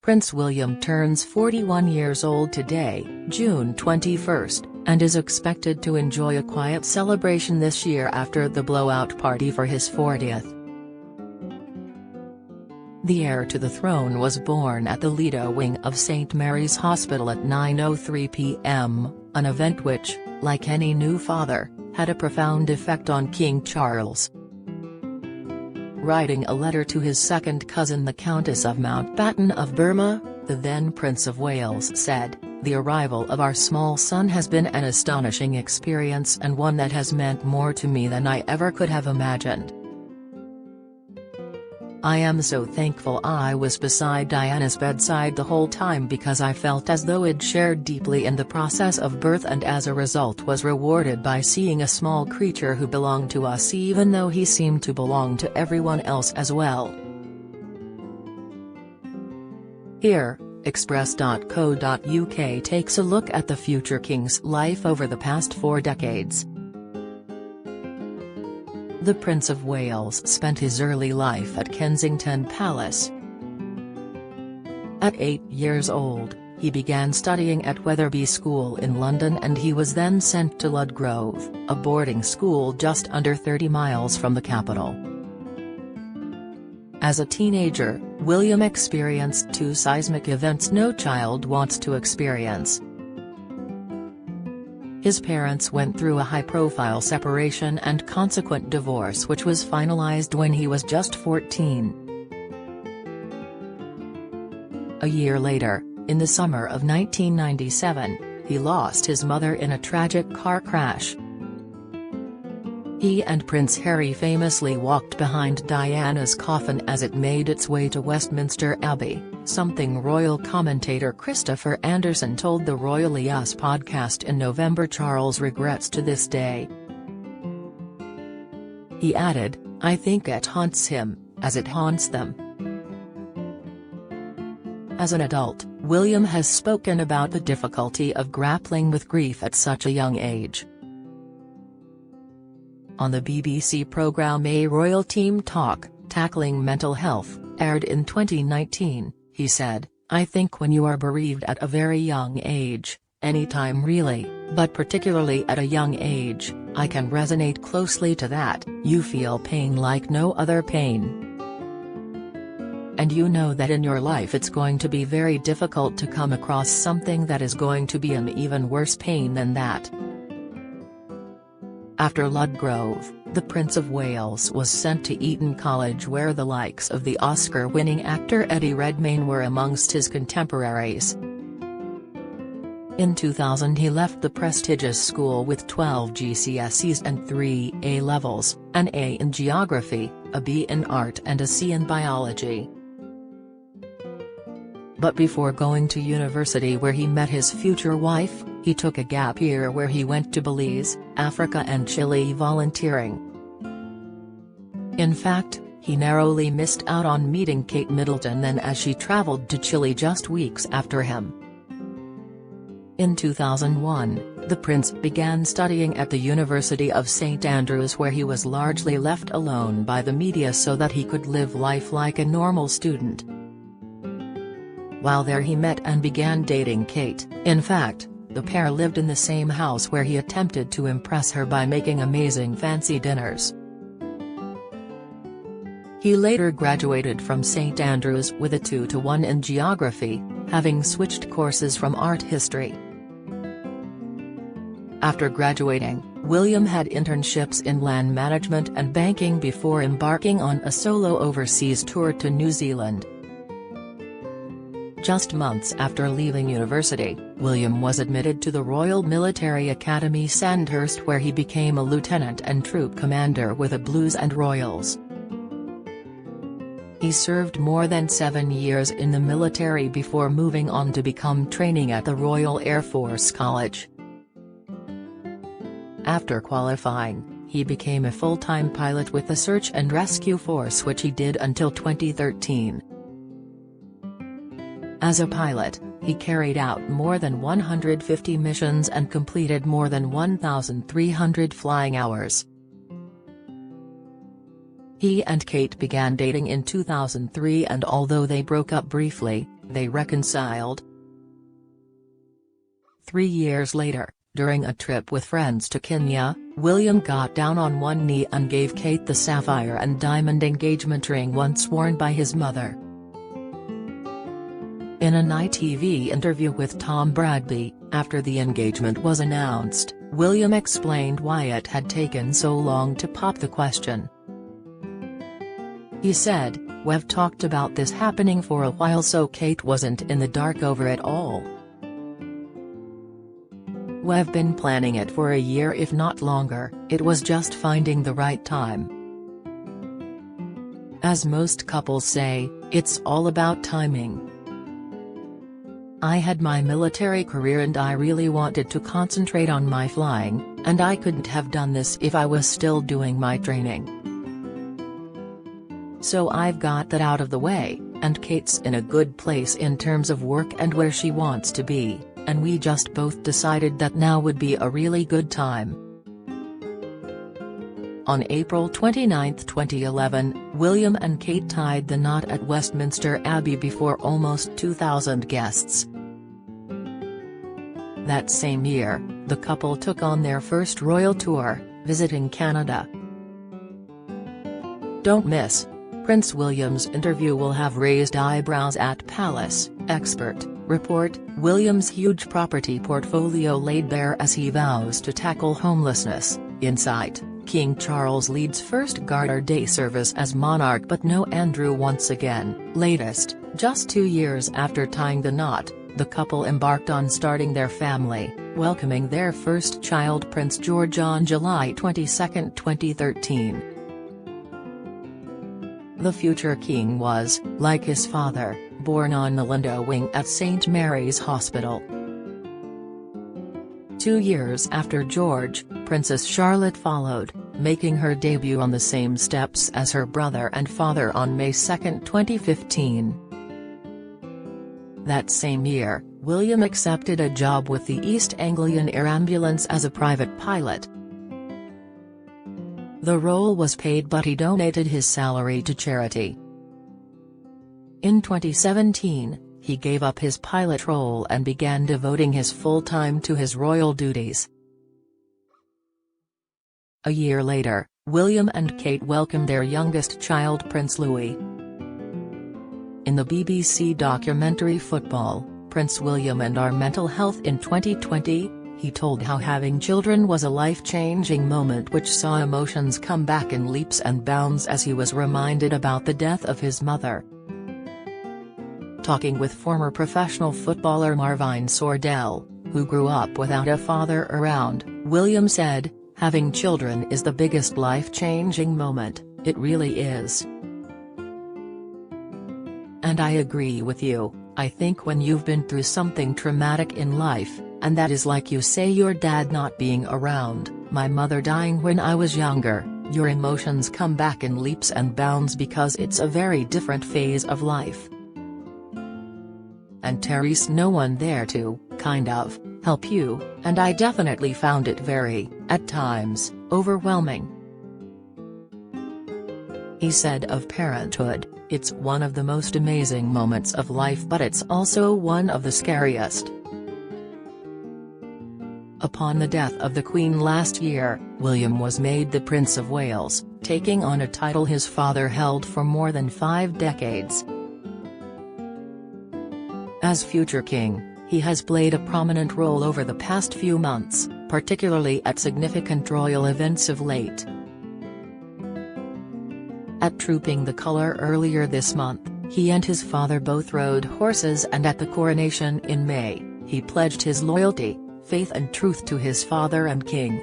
Prince William turns 41 years old today, June 21st, and is expected to enjoy a quiet celebration this year after the blowout party for his 40th. The heir to the throne was born at the Lido wing of St Mary's Hospital at 9:03 p.m, an event which, like any new father, had a profound effect on King Charles. Writing a letter to his second cousin the Countess of Mountbatten of Burma, the then Prince of Wales said, "The arrival of our small son has been an astonishing experience and one that has meant more to me than I ever could have imagined. I am so thankful I was beside Diana's bedside the whole time because I felt as though I'd shared deeply in the process of birth and as a result was rewarded by seeing a small creature who belonged to us even though he seemed to belong to everyone else as well." Here, Express.co.uk takes a look at the future king's life over the past 4 decades. The Prince of Wales spent his early life at Kensington Palace. At 8 years old, he began studying at Wetherby School in London and he was then sent to Ludgrove, a boarding school just under 30 miles from the capital. As a teenager, William experienced 2 seismic events no child wants to experience. His parents went through a high-profile separation and consequent divorce which was finalized when he was just 14. A year later, in the summer of 1997, he lost his mother in a tragic car crash. He and Prince Harry famously walked behind Diana's coffin as it made its way to Westminster Abbey, something royal commentator Christopher Anderson told the Royally Us podcast in November. Charles regrets to this day. He added, "I think it haunts him, as it haunts them." As an adult, William has spoken about the difficulty of grappling with grief at such a young age. On the BBC programme A Royal Team Talk, Tackling Mental Health, aired in 2019, he said, "I think when you are bereaved at a very young age, any time really, but particularly at a young age, I can resonate closely to that. You feel pain like no other pain. And you know that in your life it's going to be very difficult to come across something that is going to be an even worse pain than that." After Ludgrove, the Prince of Wales was sent to Eton College where the likes of the Oscar-winning actor Eddie Redmayne were amongst his contemporaries. In 2000 he left the prestigious school with 12 GCSEs and 3 A-levels, an A in geography, a B in art and a C in biology. But before going to university where he met his future wife, he took a gap year where he went to Belize, Africa and Chile volunteering. In fact, he narrowly missed out on meeting Kate Middleton then as she traveled to Chile just weeks after him. In 2001, the prince began studying at the University of St Andrews where he was largely left alone by the media so that he could live life like a normal student. While there he met and began dating Kate. In fact, the pair lived in the same house where he attempted to impress her by making amazing fancy dinners. He later graduated from St Andrews with a 2:1 in geography, having switched courses from art history. After graduating, William had internships in land management and banking before embarking on a solo overseas tour to New Zealand. Just months after leaving university, William was admitted to the Royal Military Academy Sandhurst where he became a lieutenant and troop commander with the Blues and Royals. He served more than 7 years in the military before moving on to become training at the Royal Air Force College. After qualifying, he became a full-time pilot with the Search and Rescue Force which he did until 2013. As a pilot, he carried out more than 150 missions and completed more than 1,300 flying hours. He and Kate began dating in 2003 and although they broke up briefly, they reconciled. 3 years later, during a trip with friends to Kenya, William got down on one knee and gave Kate the sapphire and diamond engagement ring once worn by his mother. In an ITV interview with Tom Bradby, after the engagement was announced, William explained why it had taken so long to pop the question. He said, "We've talked about this happening for a while, so Kate wasn't in the dark over it all. We've been planning it for a year if not longer, it was just finding the right time. As most couples say, it's all about timing. I had my military career and I really wanted to concentrate on my flying, and I couldn't have done this if I was still doing my training. So I've got that out of the way, and Kate's in a good place in terms of work and where she wants to be, and we just both decided that now would be a really good time." On April 29, 2011, William and Kate tied the knot at Westminster Abbey before almost 2,000 guests. That same year, the couple took on their first royal tour, visiting Canada. Don't miss. Prince William's interview will have raised eyebrows at palace, expert report. William's huge property portfolio laid bare as he vows to tackle homelessness. Insight. King Charles leads first Garter Day service as monarch, but no Andrew once again. Latest, just 2 years after tying the knot, the couple embarked on starting their family, welcoming their first child Prince George on July 22, 2013. The future king was, like his father, born on the Lindo wing at St Mary's Hospital. 2 years after George, Princess Charlotte followed, making her debut on the same steps as her brother and father on May 2, 2015. That same year, William accepted a job with the East Anglian Air Ambulance as a private pilot. The role was paid, but he donated his salary to charity. In 2017, he gave up his pilot role and began devoting his full time to his royal duties. A year later, William and Kate welcomed their youngest child Prince Louis. In the BBC documentary Football, Prince William and Our Mental Health in 2020, he told how having children was a life-changing moment which saw emotions come back in leaps and bounds as he was reminded about the death of his mother. Talking with former professional footballer Marvin Sordell, who grew up without a father around, William said, "Having children is the biggest life-changing moment, it really is. And I agree with you, I think when you've been through something traumatic in life, and that is like you say your dad not being around, my mother dying when I was younger, your emotions come back in leaps and bounds because it's a very different phase of life. And Terry's no one there to, kind of, help you, and I definitely found it very, at times, overwhelming." He said of parenthood, "It's one of the most amazing moments of life, but it's also one of the scariest." Upon the death of the Queen last year, William was made the Prince of Wales, taking on a title his father held for more than 5 decades. As future king, he has played a prominent role over the past few months, particularly at significant royal events of late. At Trooping the Colour earlier this month, he and his father both rode horses, and at the coronation in May, he pledged his loyalty, faith and truth to his father and king.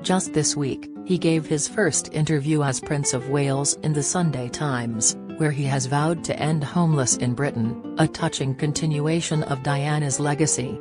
Just this week, he gave his first interview as Prince of Wales in the Sunday Times, where he has vowed to end homelessness in Britain, a touching continuation of Diana's legacy.